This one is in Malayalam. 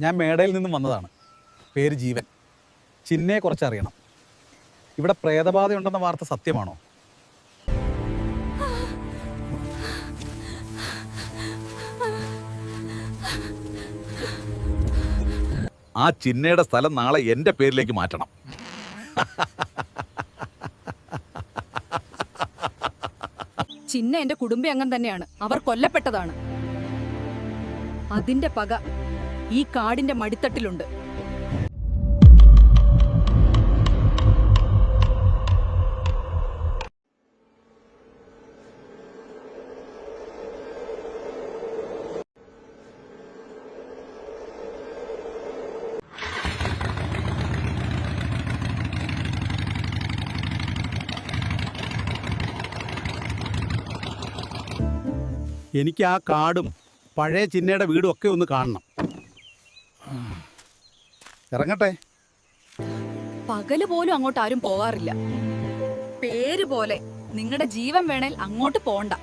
ഞാൻ മേടയിൽ നിന്നും വന്നതാണ്. പേര് ജീവൻ. ചിന്നയെ കുറിച്ചറിയണം. ഇവിടെ പ്രേതബാധയുണ്ടെന്ന വാർത്ത സത്യമാണോ? ആ ചിന്നയുടെ സ്ഥലം നാളെ എൻ്റെ പേരിലേക്ക് മാറ്റണം. ചിന്ന എന്റെ കുടുംബ അംഗം തന്നെയാണ്. അവർ കൊല്ലപ്പെട്ടതാണ്. അതിന്റെ പക ഈ കാടിന്റെ മടിത്തട്ടിലുണ്ട്. എനിക്ക് ആ കാടും പഴയ ചിന്നയുടെ വീടും ഒക്കെ ഒന്ന് കാണണം. ഇറങ്ങട്ടെ. പകല് പോലും അങ്ങോട്ട് ആരും പോകാറില്ല. പേര് പോലെ നിങ്ങളുടെ ജീവൻ വേണേൽ അങ്ങോട്ട് പോണ്ട.